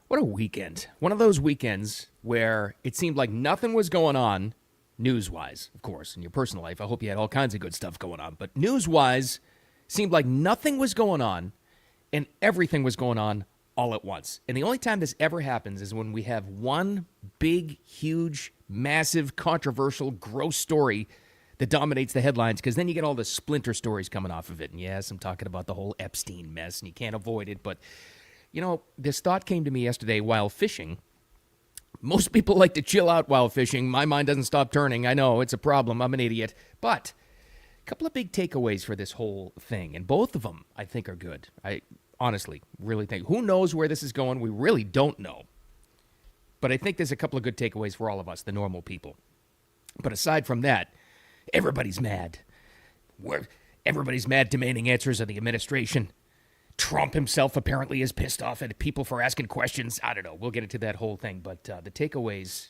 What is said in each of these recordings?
What a weekend. One of those weekends where it seemed like nothing was going on, news-wise, of course, in your personal life. I hope you had all kinds of good stuff going on. But news-wise, seemed like nothing was going on and everything was going on all at once. And the only time this ever happens is when we have one big, huge, massive, controversial, gross story that dominates the headlines, because then you get all the splinter stories coming off of it. And yes, I'm talking about the whole Epstein mess, and you can't avoid it, but you know, this thought came to me yesterday while fishing. Most people like to chill out while fishing. My mind doesn't stop turning. I know, it's a problem. I'm an idiot. But a couple of big takeaways for this whole thing, and both of them I think are good. I honestly really think. Who knows where this is going? We really don't know. But I think there's a couple of good takeaways for all of us, the normal people. But aside from that, everybody's mad. Everybody's mad demanding answers of the administration. Trump himself apparently is pissed off at people for asking questions. I don't know. We'll get into that whole thing. But the takeaways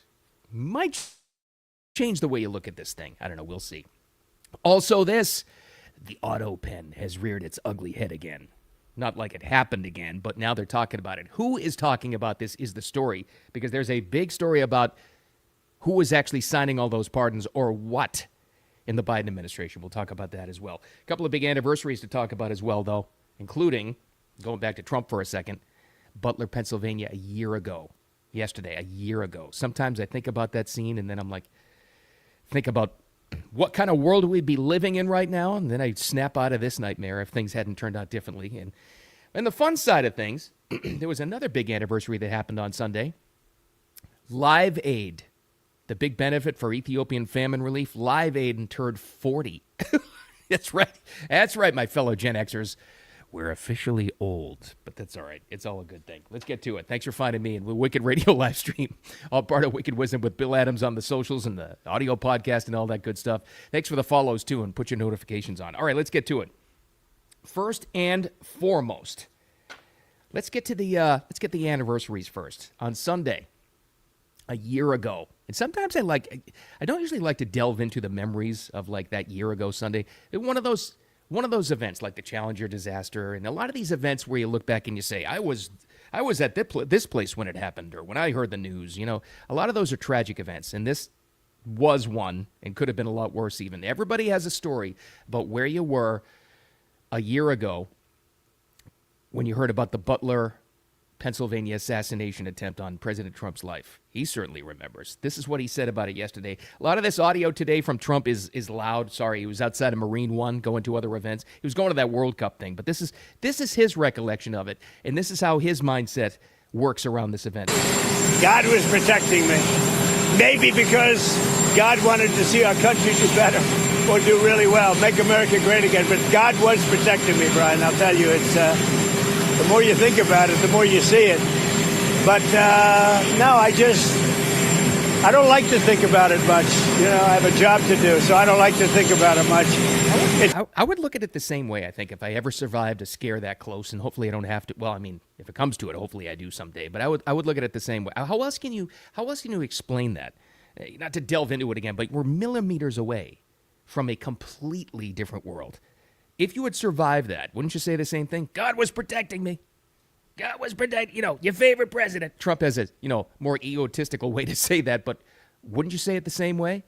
might change the way you look at this thing. I don't know. We'll see. Also this, the Autopen has reared its ugly head again. Not like it happened again, but now they're talking about it. Who is talking about this is the story, because there's a big story about who was actually signing all those pardons or what in the Biden administration. We'll talk about that as well. A couple of big anniversaries to talk about as well, though, including, going back to Trump for a second, Butler, Pennsylvania, a year ago. Yesterday, a year ago. Sometimes I think about that scene, and then I'm like, think about what kind of world we'd be living in right now, and then I snap out of this nightmare if things hadn't turned out differently. And the fun side of things, there was another big anniversary that happened on Sunday. Live Aid, the big benefit for Ethiopian famine relief. Live Aid turned 40. That's right. That's right, my fellow Gen Xers. We're officially old, but that's all right. It's all a good thing. Let's get to it. Thanks for finding me in the Wicked Radio live stream. All part of Wicked Wisdom with Bill Adams on the socials and the audio podcast and all that good stuff. Thanks for the follows, too, and put your notifications on. All right, let's get to it. First and foremost, let's get the anniversaries first. On Sunday, a year ago, and sometimes I don't usually like to delve into the memories of like that year ago Sunday. One of those events like the Challenger disaster and a lot of these events where you look back and you say, I was at this place when it happened, or when I heard the news. You know, a lot of those are tragic events, and this was one and could have been a lot worse even. Everybody has a story about where you were a year ago when you heard about the Butler, Pennsylvania assassination attempt on President Trump's life. He certainly remembers. This is what he said about it yesterday. A lot of this audio today from Trump is loud. Sorry, he was outside of Marine One going to other events. He was going to that World Cup thing. But this is his recollection of it, and this is how his mindset works around this event. God was protecting me. Maybe because God wanted to see our country do better or do really well, make America great again. But God was protecting me, Brian. I'll tell you, it's the more you think about it, the more you see it. But no, I don't like to think about it much. You know, I have a job to do, so I don't like to think about it much. I would look at it the same way, I think, if I ever survived a scare that close, and hopefully I don't have to. Well, I mean, if it comes to it, hopefully I do someday. But I would look at it the same way. How else can you explain that? Not to delve into it again, but we're millimeters away from a completely different world. If you would survive that, wouldn't you say the same thing? God was protecting me. God was protecting, your favorite president. Trump has a, more egotistical way to say that, but wouldn't you say it the same way?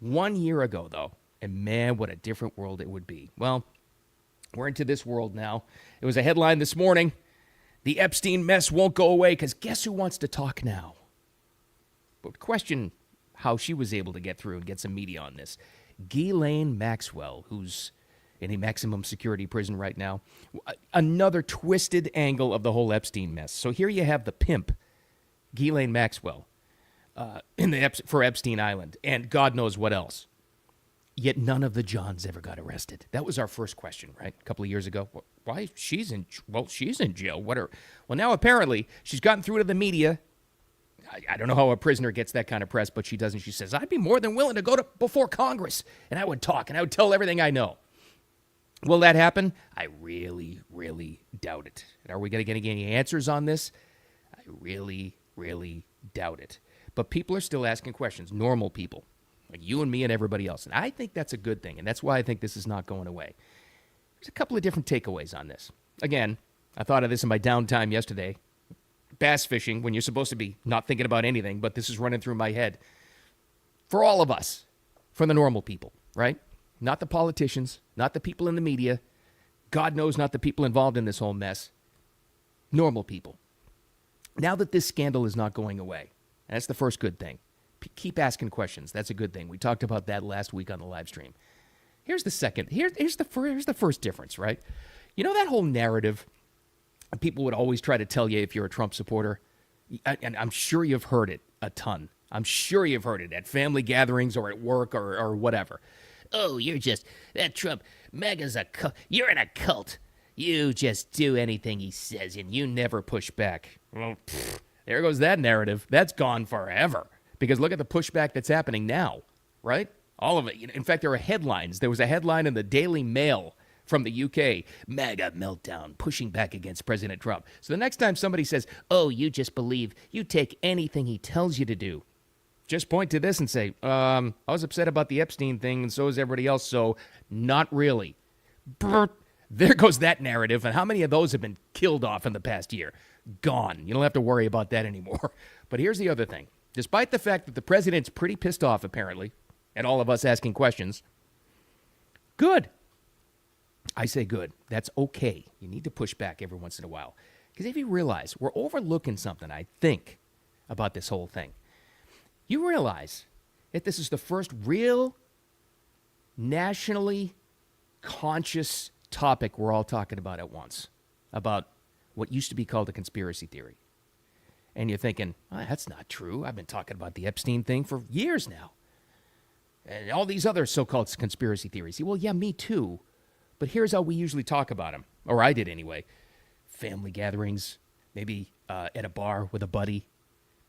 1 year ago, though, and man, what a different world it would be. Well, we're into this world now. It was a headline this morning. The Epstein mess won't go away, because guess who wants to talk now? But question how she was able to get through and get some media on this. Ghislaine Maxwell, who's in a maximum security prison right now. Another twisted angle of the whole Epstein mess. So here you have the pimp, Ghislaine Maxwell, for Epstein Island, and God knows what else. Yet none of the Johns ever got arrested. That was our first question, right? A couple of years ago. Why? She's in jail. Well, now apparently she's gotten through to the media. I don't know how a prisoner gets that kind of press, but she doesn't. She says, I'd be more than willing to go before Congress, and I would talk, and I would tell everything I know. Will that happen? I really, really doubt it. And are we going to get any answers on this? I really, really doubt it. But people are still asking questions, normal people, like you and me and everybody else. And I think that's a good thing, and that's why I think this is not going away. There's a couple of different takeaways on this. Again, I thought of this in my downtime yesterday. bass fishing when you're supposed to be not thinking about anything, but this is running through my head. For all of us, for the normal people, right? Not the politicians, not the people in the media. God knows not the people involved in this whole mess. Normal people. Now that this scandal is not going away, and that's the first good thing. Keep asking questions. That's a good thing. We talked about that last week on the live stream. Here's the second. Here's the first difference, right? You know that whole narrative people would always try to tell you if you're a Trump supporter? And I'm sure you've heard it a ton. I'm sure you've heard it at family gatherings or at work or whatever. Oh, that Trump, MAGA's a cult. You're in a cult. You just do anything he says and you never push back. Well, there goes that narrative. That's gone forever. Because look at the pushback that's happening now, right? All of it. In fact, there are headlines. There was a headline in the Daily Mail from the UK, MAGA meltdown, pushing back against President Trump. So the next time somebody says, oh, you just believe, you take anything he tells you to do, just point to this and say, I was upset about the Epstein thing, and so is everybody else, so not really. Brr. There goes that narrative, and how many of those have been killed off in the past year? Gone. You don't have to worry about that anymore. But here's the other thing. Despite the fact that the president's pretty pissed off, apparently, at all of us asking questions, good. I say good. That's okay. You need to push back every once in a while. Because if you realize, we're overlooking something, I think, about this whole thing. You realize that this is the first real nationally conscious topic we're all talking about at once, about what used to be called a conspiracy theory. And you're thinking, oh, that's not true. I've been talking about the Epstein thing for years now. And all these other so-called conspiracy theories. Well, yeah, me too. But here's how we usually talk about them, or I did anyway. Family gatherings, maybe at a bar with a buddy,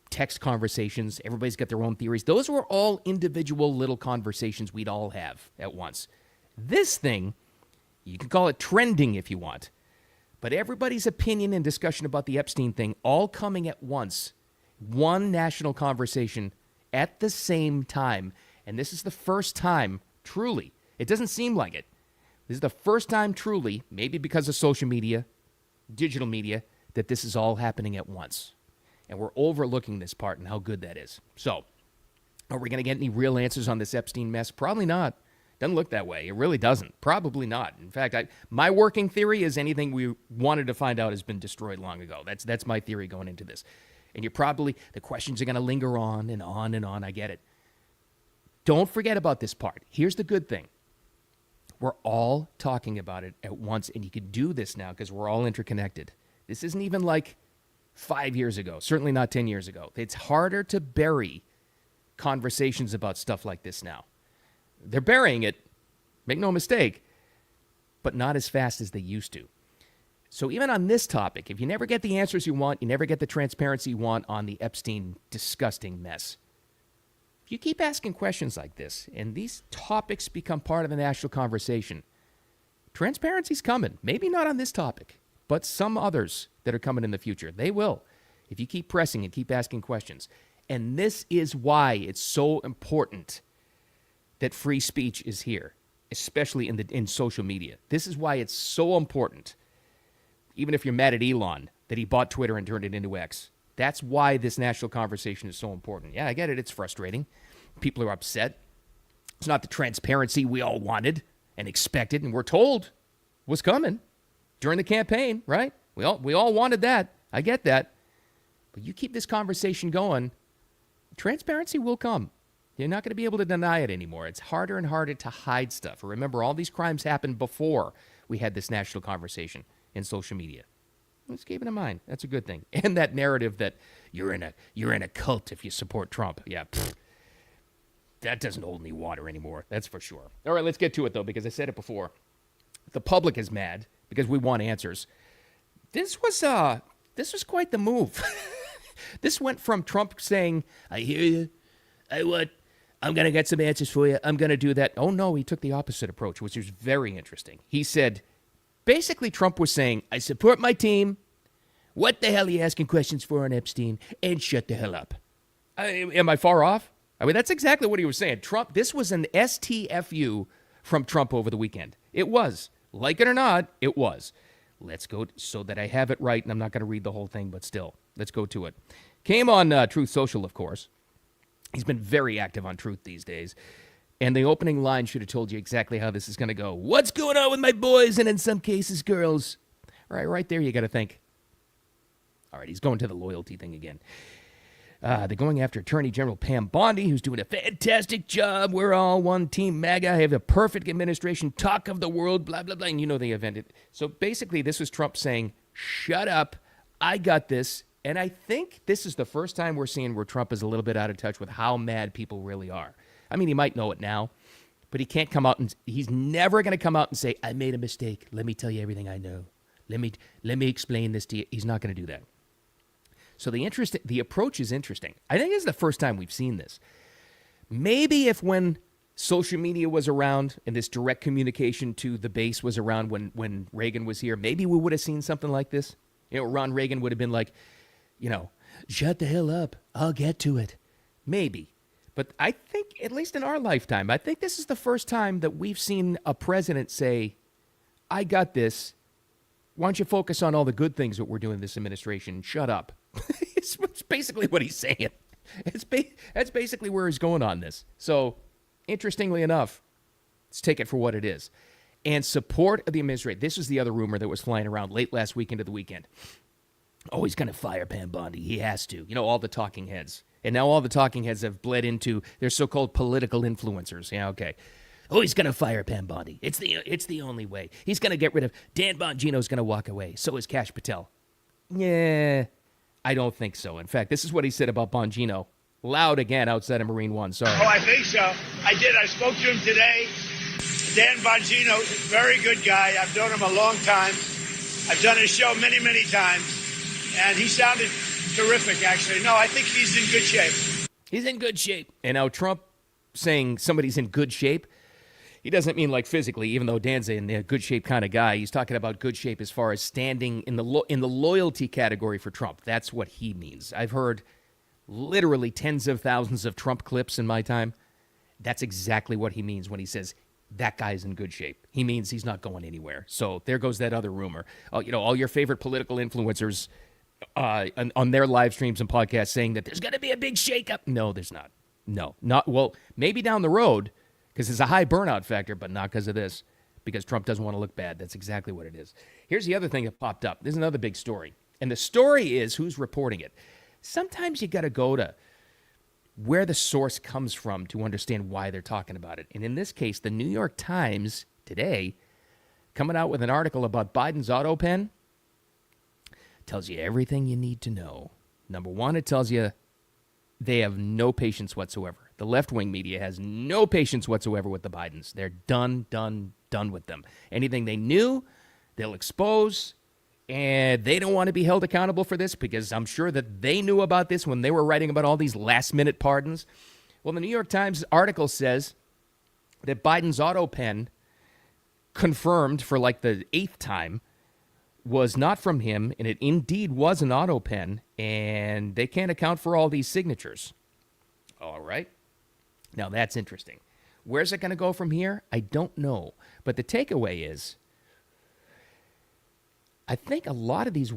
text conversations. Everybody's got their own theories. Those were all individual little conversations we'd all have at once. This thing, you can call it trending if you want, but everybody's opinion and discussion about the Epstein thing all coming at once, one national conversation at the same time. And this is the first time, truly, it doesn't seem like it. This is the first time, truly, maybe because of social media, digital media, that this is all happening at once. And we're overlooking this part and how good that is. So, are we going to get any real answers on this Epstein mess? Probably not. Doesn't look that way. It really doesn't. Probably not. In fact, my working theory is anything we wanted to find out has been destroyed long ago. That's my theory going into this. And the questions are going to linger on and on and on. I get it. Don't forget about this part. Here's the good thing. We're all talking about it at once, and you can do this now because we're all interconnected. This isn't even like 5 years ago, certainly not 10 years ago. It's harder to bury conversations about stuff like this now. They're burying it, make no mistake, but not as fast as they used to. So even on this topic, if you never get the answers you want, you never get the transparency you want on the Epstein disgusting mess, if you keep asking questions like this and these topics become part of the national conversation, transparency's coming. Maybe not on this topic, but some others that are coming in the future. They will, if you keep pressing and keep asking questions. And this is why it's so important that free speech is here, especially in social media. This is why it's so important, even if you're mad at Elon, that he bought Twitter and turned it into X. That's why this national conversation is so important. Yeah, I get it. It's frustrating. People are upset. It's not the transparency we all wanted and expected and were told was coming during the campaign, right? We all wanted that. I get that. But you keep this conversation going, transparency will come. You're not going to be able to deny it anymore. It's harder and harder to hide stuff. Remember, all these crimes happened before we had this national conversation in social media. Let's keep it in mind. That's a good thing. And that narrative that you're in a cult if you support Trump. Yeah, that doesn't hold any water anymore. That's for sure. All right, let's get to it, though, because I said it before. The public is mad because we want answers. This was quite the move. This went from Trump saying, I hear you. I'm going to get some answers for you. I'm going to do that. Oh, no, he took the opposite approach, which was very interesting. He said, basically, Trump was saying, I support my team. What the hell are you asking questions for on Epstein? And shut the hell up. Am I far off? I mean, that's exactly what he was saying. Trump, this was an STFU from Trump over the weekend. It was. Like it or not, it was. Let's go so that I have it right, and I'm not going to read the whole thing, but still. Let's go to it. Came on Truth Social, of course. He's been very active on Truth these days. And the opening line should have told you exactly how this is going to go. What's going on with my boys and in some cases girls? All right there you got to think. All right, he's going to the loyalty thing again. They're going after Attorney General Pam Bondi, who's doing a fantastic job. We're all one team MAGA. I have a perfect administration. Talk of the world, blah, blah, blah. And you know they invented. So basically, this was Trump saying, shut up. I got this. And I think this is the first time we're seeing where Trump is a little bit out of touch with how mad people really are. I mean, he might know it now, but he can't come out and he's never going to come out and say, I made a mistake. Let me tell you everything I know. Let me explain this to you. He's not going to do that. So the approach is interesting. I think this is the first time we've seen this. Maybe if when social media was around and this direct communication to the base was around when Reagan was here, maybe we would have seen something like this. Ron Reagan would have been like, shut the hell up. I'll get to it. Maybe. But I think, at least in our lifetime, I think this is the first time that we've seen a president say, I got this. Why don't you focus on all the good things that we're doing in this administration? Shut up. It's basically what he's saying. That's basically where he's going on this. So, interestingly enough, let's take it for what it is. And support of the administration. This was the other rumor that was flying around late last week into the weekend. Oh, he's going to fire Pam Bondi. He has to. All the talking heads. And now all the talking heads have bled into their so-called political influencers. Yeah, okay. Oh, he's going to fire Pam Bondi. It's the only way. He's going to get rid of... Dan Bongino's going to walk away. So is Kash Patel. Yeah, I don't think so. In fact, this is what he said about Bongino. Loud again outside of Marine One. Sorry. Oh, I think so. I did. I spoke to him today. Dan Bongino, very good guy. I've known him a long time. I've done his show many, many times. And he sounded terrific, actually. No, I think he's in good shape. He's in good shape. And now Trump saying somebody's in good shape, he doesn't mean like physically, even though Dan's a good shape kind of guy. He's talking about good shape as far as standing in the loyalty category for Trump. That's what he means. I've heard literally tens of thousands of Trump clips in my time. That's exactly what he means when he says that guy's in good shape. He means he's not going anywhere. So there goes that other rumor. All your favorite political influencers on their live streams and podcasts saying that there's going to be a big shakeup. No, there's not. No, not well. Maybe down the road. Because there's a high burnout factor, but not because of this. Because Trump doesn't want to look bad. That's exactly what it is. Here's the other thing that popped up. There's another big story. And the story is who's reporting it. Sometimes you got to go to where the source comes from to understand why they're talking about it. And in this case, the New York Times today, coming out with an article about Biden's Autopen, tells you everything you need to know. Number one, it tells you they have no patience whatsoever. The left-wing media has no patience whatsoever with the Bidens. They're done with them. Anything they knew, they'll expose, and they don't want to be held accountable for this because I'm sure that they knew about this when they were writing about all these last-minute pardons. Well, the New York Times article says that Biden's Autopen, confirmed for like the 8th time, was not from him, and it indeed was an Autopen, and they can't account for all these signatures. All right. Now, that's interesting. Where's it going to go from here? I don't know. But the takeaway is, I think a lot of these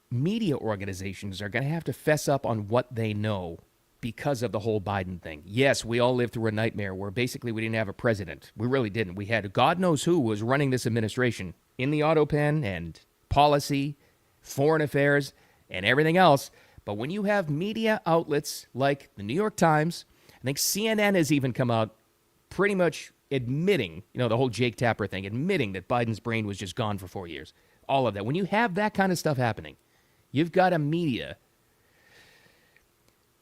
media organizations are going to have to fess up on what they know because of the whole Biden thing. Yes, we all lived through a nightmare where basically we didn't have a president. We really didn't. We had God knows who was running this administration in the Autopen and policy, foreign affairs, and everything else. But when you have media outlets like the New York Times, I think CNN has even come out pretty much admitting, the whole Jake Tapper thing, admitting that Biden's brain was just gone for 4 years. All of that. When you have that kind of stuff happening, you've got a media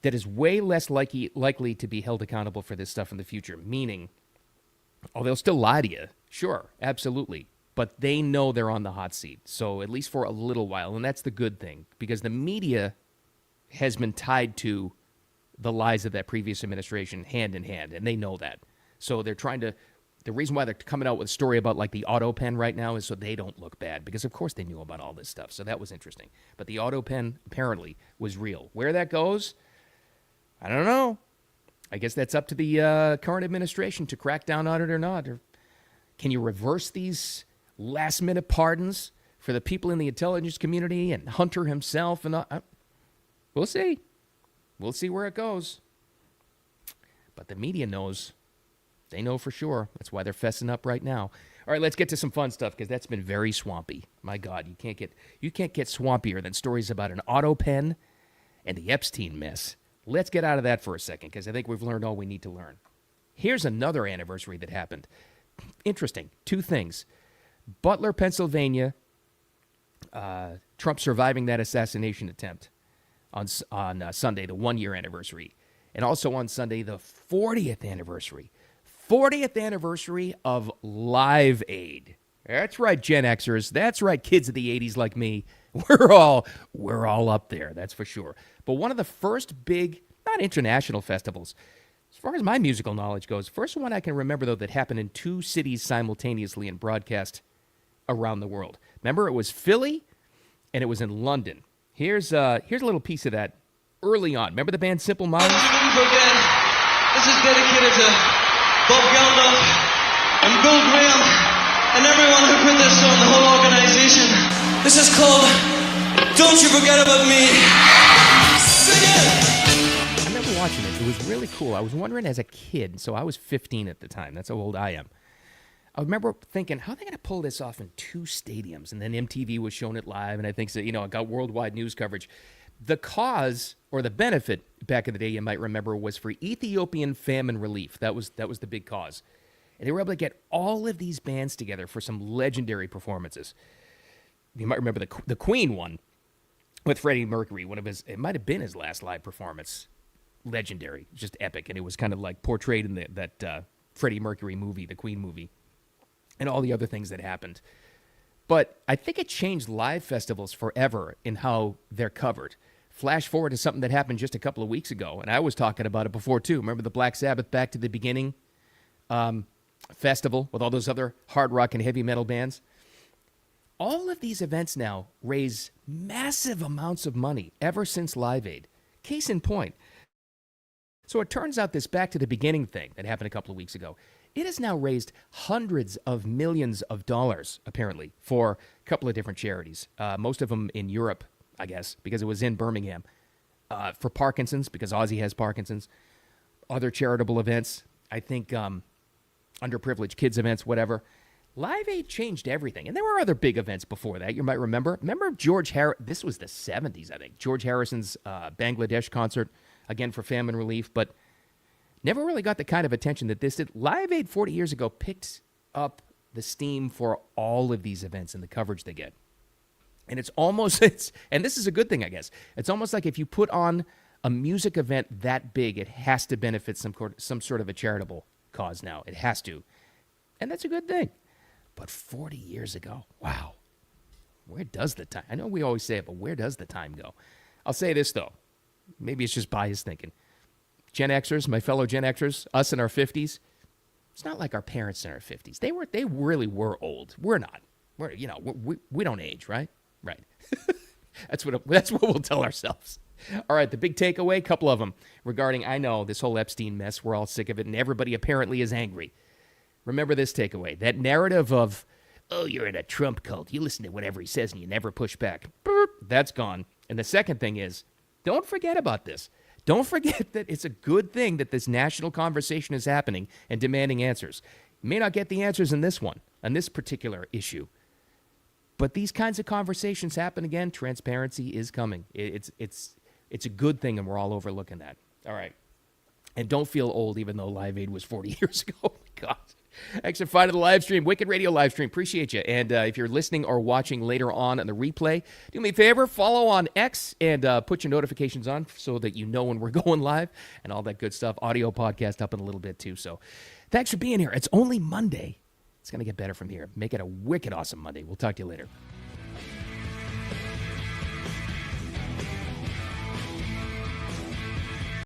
that is way less likely to be held accountable for this stuff in the future. Meaning, they'll still lie to you. Sure, absolutely. But they know they're on the hot seat. So at least for a little while. And that's the good thing. Because the media has been tied to the lies of that previous administration hand in hand, and they know that. So they're trying to, the reason why they're coming out with a story about like the Autopen right now is so they don't look bad, because of course they knew about all this stuff. So that was interesting. But the Autopen apparently was real. Where that goes, I don't know. I guess that's up to the current administration to crack down on it or not. Or can you reverse these last-minute pardons for the people in the intelligence community and Hunter himself? And We'll see. We'll see where it goes. But the media knows. They know for sure. That's why they're fessing up right now. All right, let's get to some fun stuff because that's been very swampy. My God, you can't get swampier than stories about an Autopen and the Epstein mess. Let's get out of that for a second because I think we've learned all we need to learn. Here's another anniversary that happened. Interesting. Two things. Butler, Pennsylvania, Trump surviving that assassination attempt on Sunday, the 1-year anniversary. And also on Sunday, the 40th anniversay. 40th anniversary of Live Aid. That's right, Gen Xers. That's right, kids of the 80s like me. We're all up there, that's for sure. But one of the first big, not international festivals, as far as my musical knowledge goes, first one I can remember, though, that happened in 2 cities simultaneously and broadcast around the world. Remember, it was Philly and it was in London. Here's a little piece of that early on. Remember the band Simple Minds? This is dedicated to Bob Geldof and Bill Graham and everyone who put this on, the whole organization. This is called Don't You Forget About Me. Sing it! I remember watching it. It was really cool. I was wondering as a kid, so I was 15 at the time. That's how old I am. I remember thinking, how are they going to pull this off in 2 stadiums? And then MTV was showing it live, and I think so, it got worldwide news coverage. The cause or the benefit back in the day, you might remember, was for Ethiopian famine relief. That was the big cause. And they were able to get all of these bands together for some legendary performances. You might remember the Queen one with Freddie Mercury. It might have been his last live performance. Legendary, just epic. And it was kind of like portrayed in that Freddie Mercury movie, the Queen movie, and all the other things that happened. But I think it changed live festivals forever in how they're covered. Flash forward to something that happened just a couple of weeks ago, and I was talking about it before, too. Remember the Black Sabbath Back to the Beginning festival with all those other hard rock and heavy metal bands? All of these events now raise massive amounts of money ever since Live Aid. Case in point. So it turns out this Back to the Beginning thing that happened a couple of weeks ago, it has now raised hundreds of millions of dollars, apparently, for a couple of different charities. Most of them in Europe, I guess, because it was in Birmingham. For Parkinson's, because Ozzy has Parkinson's. Other charitable events, I think underprivileged kids events, whatever. Live Aid changed everything. And there were other big events before that, you might remember. Remember George Harrison? This was the 70s, I think. George Harrison's Bangladesh concert, again for famine relief, but never really got the kind of attention that this did. Live Aid 40 years ago picked up the steam for all of these events and the coverage they get. And and this is a good thing, I guess. It's almost like if you put on a music event that big, it has to benefit some sort of a charitable cause now. It has to. And that's a good thing. But 40 years ago, wow. Where does the time? I know we always say it, but where does the time go? I'll say this, though. Maybe it's just biased thinking. Gen Xers, my fellow Gen Xers, us in our 50s, it's not like our parents in our 50s. They really were old. We're not. We don't age, right? Right. That's what we'll tell ourselves. All right, the big takeaway, couple of them regarding, I know, this whole Epstein mess. We're all sick of it, and everybody apparently is angry. Remember this takeaway, that narrative of, oh, you're in a Trump cult. You listen to whatever he says and you never push back. Burp, that's gone. And the second thing is, don't forget about this. Don't forget that it's a good thing that this national conversation is happening and demanding answers. You may not get the answers in this one, on this particular issue. But these kinds of conversations happen again. Transparency is coming. It's a good thing, and we're all overlooking that. All right. And don't feel old, even though Live Aid was 40 years ago. Oh, my God. Thanks for finding the live stream, Wicked Radio live stream. Appreciate you. And if you're listening or watching later on the replay, do me a favor, follow on X and put your notifications on so that you know when we're going live and all that good stuff. Audio podcast up in a little bit, too. So thanks for being here. It's only Monday. It's going to get better from here. Make it a wicked awesome Monday. We'll talk to you later.